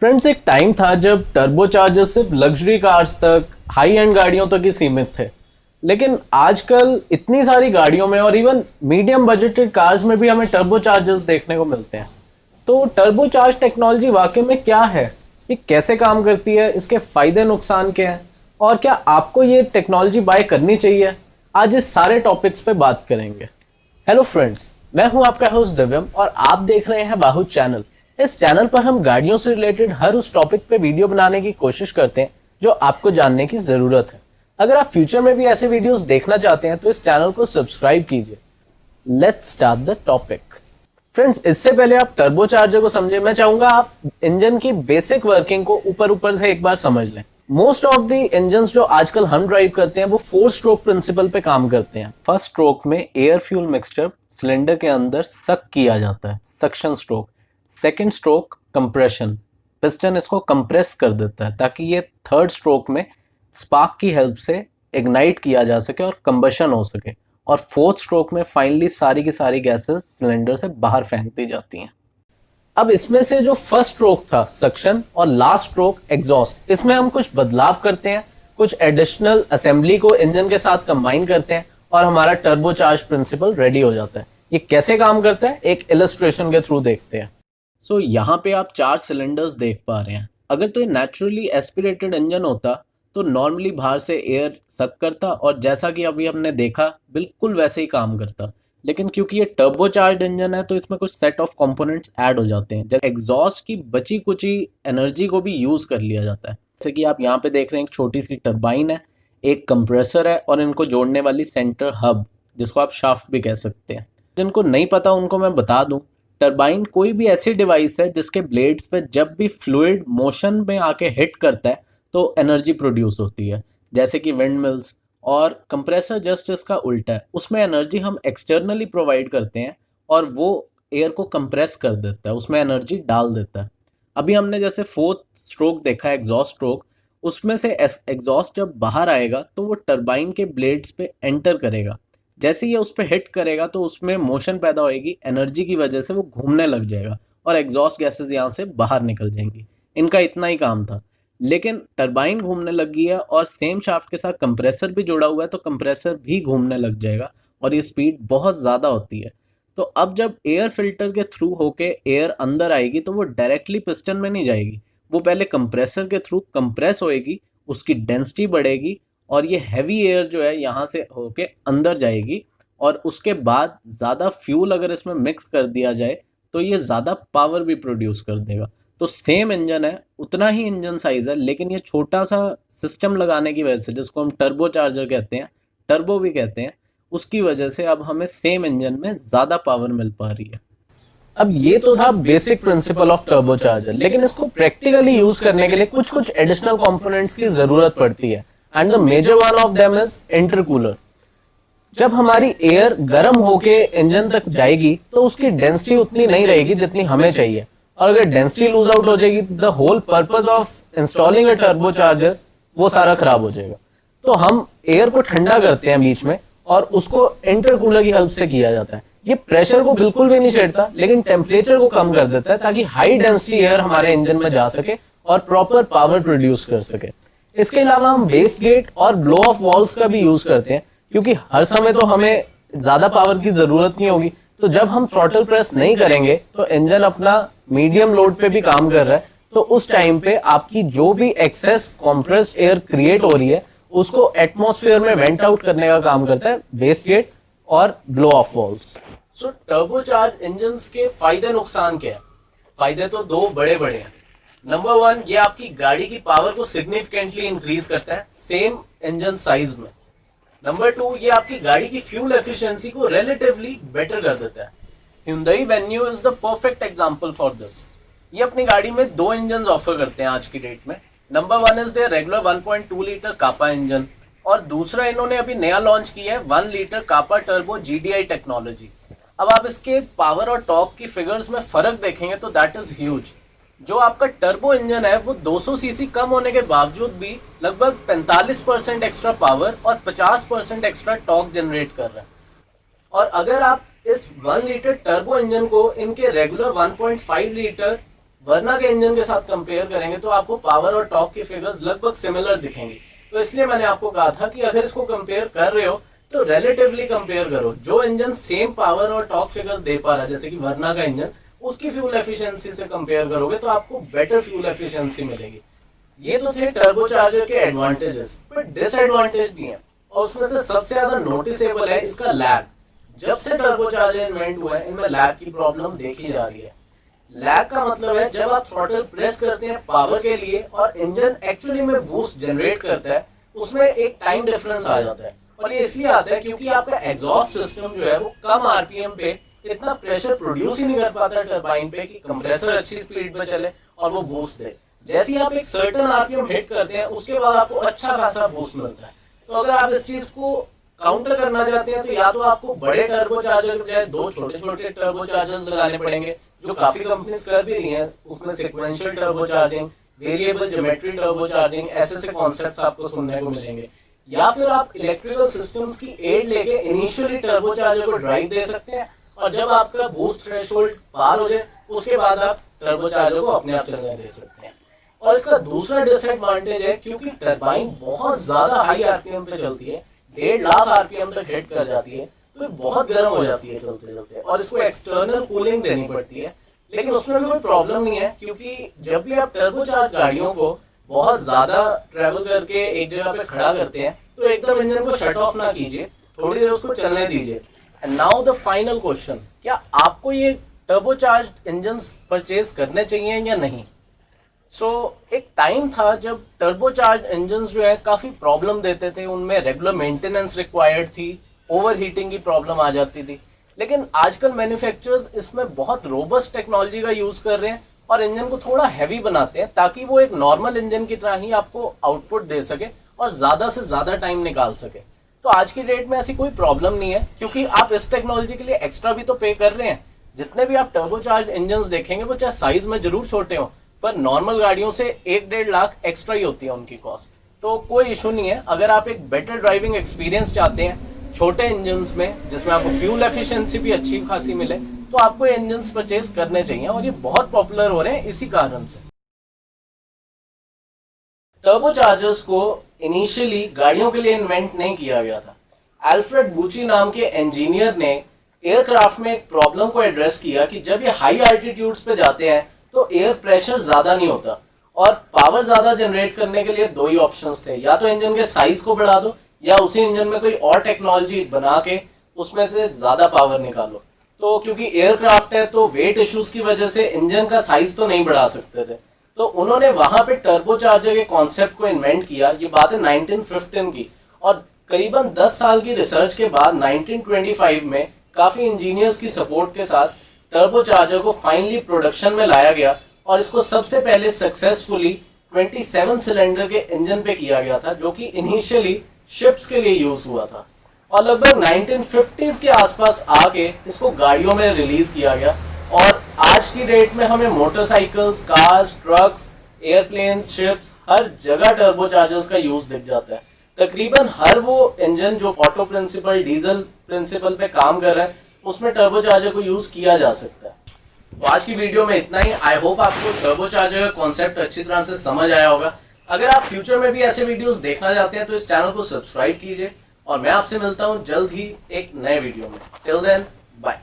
Friends, एक time था जब टर्बोचार्जर सिर्फ लग्जरी कार्स तक, हाई एंड गाड़ियों तक ही सीमित थे। लेकिन आजकल इतनी सारी गाड़ियों में और इवन मीडियम बजटेड कार्स में भी हमें टर्बोचार्जर्स देखने को मिलते हैं। तो टर्बोचार्ज टेक्नोलॉजी वाकई में क्या है, ये कैसे काम करती है, इसके फायदे नुकसान क्या हैं और क्या आपको ये टेक्नोलॉजी बाय करनी चाहिए, आज इस सारे टॉपिक्स पे बात करेंगे। हेलो फ्रेंड्स, मैं हूं आपका होस्ट दिव्यम और आप देख रहे हैं बाहु चैनल। इस चैनल पर हम गाड़ियों से रिलेटेड हर उस टॉपिक पे वीडियो बनाने की कोशिश करते हैं जो आपको जानने की जरूरत है। अगर आप फ्यूचर में भी ऐसे वीडियोस देखना चाहते हैं तो इस चैनल को सब्सक्राइब कीजिए। Let's start the topic. Friends, इससे पहले आप टर्बोचार्जर को समझे, मैं चाहूंगा आप इंजन की बेसिक वर्किंग को ऊपर से एक बार समझ लें। मोस्ट ऑफ द इंजन्स जो आजकल हम ड्राइव करते हैं वो 4 स्ट्रोक प्रिंसिपल पे काम करते हैं। फर्स्ट स्ट्रोक में एयर फ्यूल मिक्सचर सिलेंडर के अंदर सक किया जाता है, suction stroke. Second stroke compression, piston इसको कंप्रेस कर देता है ताकि ये थर्ड स्ट्रोक में स्पार्क की हेल्प से इग्नाइट किया जा सके और कंबशन हो सके। और फोर्थ स्ट्रोक में फाइनली सारी की सारी गैसेस सिलेंडर से बाहर फेंक दी जाती हैं। अब इसमें से जो फर्स्ट स्ट्रोक था सक्शन और लास्ट स्ट्रोक एग्जॉस्ट, इसमें हम कुछ बदलाव करते हैं, कुछ एडिशनल असेंबली को इंजन के साथ कंबाइन करते हैं और हमारा टर्बोचार्ज प्रिंसिपल रेडी हो जाता है। ये कैसे काम करता है एक इलस्ट्रेशन के थ्रू देखते हैं। सो यहाँ पे आप 4 सिलेंडर्स देख पा रहे हैं। अगर तो ये नेचुरली एस्पिरेटेड इंजन होता तो नॉर्मली बाहर से एयर सक करता और जैसा कि अभी हमने देखा बिल्कुल वैसे ही काम करता। लेकिन क्योंकि ये टर्बोचार्ज्ड इंजन है तो इसमें कुछ सेट ऑफ कंपोनेंट्स ऐड हो जाते हैं। जैसे एग्जॉस्ट की बची कुची एनर्जी को भी यूज कर लिया जाता है। जैसे कि आप यहाँ पे देख रहे हैं, एक छोटी सी टर्बाइन है, एक कंप्रेसर है और इनको जोड़ने वाली सेंटर हब, जिसको आप शाफ्ट भी कह सकते हैं। जिनको नहीं पता उनको मैं बता दूं, टर्बाइन कोई भी ऐसी डिवाइस है जिसके ब्लेड्स पे जब भी फ्लूइड मोशन में आके हिट करता है तो एनर्जी प्रोड्यूस होती है, जैसे कि विंड मिल्स। और कंप्रेसर जस्ट इसका उल्टा है, उसमें एनर्जी हम एक्सटर्नली प्रोवाइड करते हैं और वो एयर को कंप्रेस कर देता है, उसमें एनर्जी डाल देता है। अभी हमने जैसे फोर्थ स्ट्रोक देखा है, एग्जॉस्ट स्ट्रोक, उसमें से एग्जॉस्ट जब बाहर आएगा तो वो टर्बाइन के ब्लेड्स पे एंटर करेगा। जैसे ही ये उस पर हिट करेगा तो उसमें मोशन पैदा होएगी, एनर्जी की वजह से वो घूमने लग जाएगा और एग्जॉस्ट गैसेस यहाँ से बाहर निकल जाएंगी। इनका इतना ही काम था। लेकिन टरबाइन घूमने लग गई है और सेम शाफ्ट के साथ कंप्रेसर भी जुड़ा हुआ है तो कंप्रेसर भी घूमने लग जाएगा और ये स्पीड बहुत ज़्यादा होती है। तो अब जब एयर फिल्टर के थ्रू होके एयर अंदर आएगी तो वो डायरेक्टली पिस्टन में नहीं जाएगी, वो पहले कंप्रेसर के थ्रू कंप्रेस होएगी, उसकी डेंसिटी बढ़ेगी और ये हैवी एयर जो है यहाँ से होके अंदर जाएगी। और उसके बाद ज़्यादा फ्यूल अगर इसमें मिक्स कर दिया जाए तो ये ज़्यादा पावर भी प्रोड्यूस कर देगा। तो सेम इंजन है, उतना ही इंजन साइज है, लेकिन ये छोटा सा सिस्टम लगाने की वजह से, जिसको हम टर्बो चार्जर कहते हैं, टर्बो भी कहते हैं, उसकी वजह से अब हमें सेम इंजन में ज़्यादा पावर मिल पा रही है। अब ये तो था basic principle of turbo charger, लेकिन इसको प्रैक्टिकली यूज करने के लिए कुछ कुछ एडिशनल कंपोनेंट्स की जरूरत पड़ती है and the major one of them is intercooler. जब हमारी एयर गर्म होके इंजन तक जाएगी तो उसकी डेंसिटी उतनी नहीं रहेगी जितनी हमें चाहिए, और अगर डेंसिटी लूज आउट हो जाएगी the whole purpose of installing a turbo charger वो सारा खराब हो जाएगा। तो हम एयर को ठंडा करते हैं बीच में और उसको इंटरकूलर की हेल्प से किया जाता है। ये प्रेशर को बिल्कुल भी नहीं छेड़ता लेकिन टेम्परेचर को कम कर देता है ताकि हाई डेंसिटी एयर हमारे इंजन में जा सके और प्रॉपर पावर प्रोड्यूस कर सके। इसके अलावा हम वेस्ट गेट और ब्लो ऑफ वॉल्व्स का भी यूज करते हैं, क्योंकि हर समय तो हमें ज्यादा पावर की जरूरत नहीं होगी। तो जब हम थ्रॉटल प्रेस नहीं करेंगे तो इंजन अपना मीडियम लोड पे भी काम कर रहा है, तो उस टाइम पे आपकी जो भी एक्सेस कॉम्प्रेस्ड एयर क्रिएट हो रही है उसको एटमॉस्फेयर में वेंट आउट करने का काम करता है वेस्ट गेट और blow of valves. So turbocharge engines के फायदे नुकसान क्या है? फायदे तो 2 बड़े बड़े हैं। नंबर 1, ये आपकी गाड़ी की पावर को सिग्निफिकेंटली इंक्रीज करता है सेम इंजन साइज में। नंबर 2, ये आपकी गाड़ी की फ्यूल एफिशिएंसी को रिलेटिवली बेटर कर देता है। Hyundai Venue is the perfect example for this. ये अपनी गाड़ी में 2 इंजन ऑफर करते हैं आज की डेट में। Number 1 is there regular 1.2 litre Kappa engine और दूसरा इन्होंने अभी नया लॉन्च किया है 1 litre Kappa turbo GDI technology. अब आप इसके पावर और टॉर्क की फिगर्स में फर्क देखेंगे तो दैट इज ह्यूज। जो आपका टर्बो इंजन है वो 200 सीसी कम होने के बावजूद भी लगभग 45% एक्स्ट्रा पावर और 50% एक्स्ट्रा टॉर्क जनरेट कर रहा है। और अगर आप इस 1 लीटर टर्बो इंजन को इनके रेगुलर 1.5 लीटर वरना के इंजन के साथ कंपेयर करेंगे तो आपको पावर और टॉर्क की फिगर्स लगभग सिमिलर दिखेंगी। तो इसलिए मैंने आपको कहा था कि अगर इसको कंपेयर कर रहे हो तो रिलेटिवली कंपेयर करो। जो इंजन सेम पावर और टॉर्क फिगर्स दे पा रहा है जैसे कि वरना का इंजन, उसकी फ्यूल एफिशिएंसी से कंपेयर करोगे तो आपको बेटर फ्यूल एफिशिएंसी मिलेगी। ये तो थे टर्बोचार्जर के एडवांटेजेस, बट डिसएडवांटेज भी हैं और उसमें से सबसे ज्यादा नोटिसेबल है इसका लैग। जब से टर्बोचार्जर इन्वेंट हुआ है इनमें लैग की प्रॉब्लम देखी जा रही है। लैग का मतलब है जब आप थ्रॉटल प्रेस करते हैं पावर के लिए और इंजन एक्चुअली में बूस्ट जनरेट करता है, उसमें एक टाइम डिफरेंस आ जाता है। और ये इसलिए आता है क्योंकि आपका एग्जॉस्ट सिस्टम जो है वो कम आरपीएम पे इतना प्रेशर प्रोड्यूस ही नहीं कर पाता टरबाइन पे कि कंप्रेसर अच्छी स्पीड पे चले और वो बूस्ट दे। जैसे ही आप एक सर्टेन आरपीएम हिट करते हैं उसके बाद आपको अच्छा खासा बूस्ट मिलता है। तो अगर आप इस चीज को काउंटर करना चाहते हैं तो या तो आपको बड़े टर्बोचार्जर के बजाय 2 छोटे छोटे टर्बोचार्जर्स लगाने पड़ेंगे, जो काफी कंपनीज कर भी रही हैं। उसमें sequential turbocharging, variable geometry turbocharging, ऐसे कॉन्सेप्ट्स आपको सुनने को मिलेंगे। या फिर आप इलेक्ट्रिकल सिस्टम्स की एड लेके इनिशियली टर्बोचार्जर को ड्राइव दे सकते हैं और जब आपका बूस्ट थ्रेशोल्ड पार हो जाए उसके बाद आप टर्बोचार्जर को अपने आप चलने दे सकते हैं। और इसका दूसरा डिसएडवांटेज है क्योंकि टरबाइन बहुत ज्यादा हाई आरपीएम पे चलती है, 1.5 लाख आरपीएम तक हिट कर जाती है, तो ये बहुत गर्म हो जाती है चलते चलते और इसको एक्सटर्नल कूलिंग देनी पड़ती है। लेकिन उसमें भी कोई प्रॉब्लम नहीं है क्योंकि जब भी आप टर्बोचार्ज गाड़ियों को बहुत ज्यादा ट्रेवल करके एक जगह पे खड़ा करते हैं तो एकदम इंजन को शट ऑफ ना कीजिए, थोड़ी देर उसको चलने दीजिए। And now the final question, क्या आपको ये टर्बोचार्ज इंजन्स परचेज करने चाहिए या नहीं? एक टाइम था जब टर्बोचार्ज इंजन्स जो है काफी प्रॉब्लम देते थे, उनमें रेगुलर मेंटेनेंस रिक्वायर्ड थी, ओवर हीटिंग की प्रॉब्लम आ जाती थी। लेकिन आजकल मैन्युफैक्चरर्स इसमें बहुत रोबस्ट टेक्नोलॉजी का यूज कर रहे हैं और इंजन को थोड़ा हैवी बनाते हैं ताकि वो एक नॉर्मल इंजन की तरह ही आपको आउटपुट दे सके और ज्यादा से ज्यादा टाइम निकाल सके। तो आज की डेट में ऐसी कोई प्रॉब्लम नहीं है क्योंकि आप इस टेक्नोलॉजी के लिए एक्स्ट्रा भी तो पे कर रहे हैं। जितने भी आप टर्बोचार्ज इंजन देखेंगे वो चाहे साइज में जरूर छोटे हो पर नॉर्मल गाड़ियों से 1-1.5 लाख एक्स्ट्रा ही होती है उनकी कॉस्ट। तो कोई इशू नहीं है। अगर आप एक बेटर ड्राइविंग एक्सपीरियंस चाहते हैं छोटे इंजन्स में जिसमें आपको फ्यूल एफिशिएंसी भी अच्छी खासी मिले तो आपको ये इंजन्स परचेज करने चाहिए और ये बहुत पॉपुलर हो रहे हैं इसी कारण से। टर्बोचार्जर्स को इनिशियली गाड़ियों के लिए इन्वेंट नहीं किया गया था। अल्फ्रेड बूची नाम के इंजीनियर ने एयरक्राफ्ट में एक प्रॉब्लम को एड्रेस किया कि जब ये हाई एल्टीट्यूड्स पे जाते हैं तो एयर प्रेशर ज्यादा नहीं होता और पावर ज्यादा जनरेट करने के लिए 2 ही ऑप्शंस थे, या तो इंजन के साइज को बढ़ा दो या उसी इंजन में कोई और टेक्नोलॉजी बना के उसमें से ज्यादा पावर निकालो। तो क्योंकि एयरक्राफ्ट है तो वेट इश्यूज की वजह से इंजन का साइज तो नहीं बढ़ा सकते थे, तो उन्होंने वहां पे टर्बोचार्जर के कॉन्सेप्ट को इन्वेंट किया। ये बात है 1915 की और करीबन 10 साल की रिसर्च के बाद 1925 में काफी इंजीनियर्स की सपोर्ट के साथ टर्बोचार्जर को फाइनली प्रोडक्शन में लाया गया और इसको सबसे पहले सक्सेसफुली 27 सिलेंडर के इंजन पे किया गया था जो कि इनिशियली शिप्स के लिए यूज हुआ था और लगभग 1950s के आसपास आके इसको गाड़ियों में रिलीज किया गया। और आज की डेट में हमें motorcycles, cars, trucks, airplanes, ships हर जगह टर्बोचार्जर्स का यूज दिख जाता है। तकरीबन हर वो इंजन जो ऑटो प्रिंसिपल, डीजल प्रिंसिपल पे काम कर रहा है उसमें टर्बोचार्जर को यूज किया जा सकता है। तो आज की वीडियो में इतना ही। आई होप आपको टर्बोचार्जर का कॉन्सेप्ट अच्छी तरह से समझ आया होगा। अगर आप फ्यूचर में भी ऐसे वीडियोस देखना चाहते हैं तो इस चैनल को सब्सक्राइब कीजिए और मैं आपसे मिलता हूं जल्द ही एक नए वीडियो में। Till then, bye.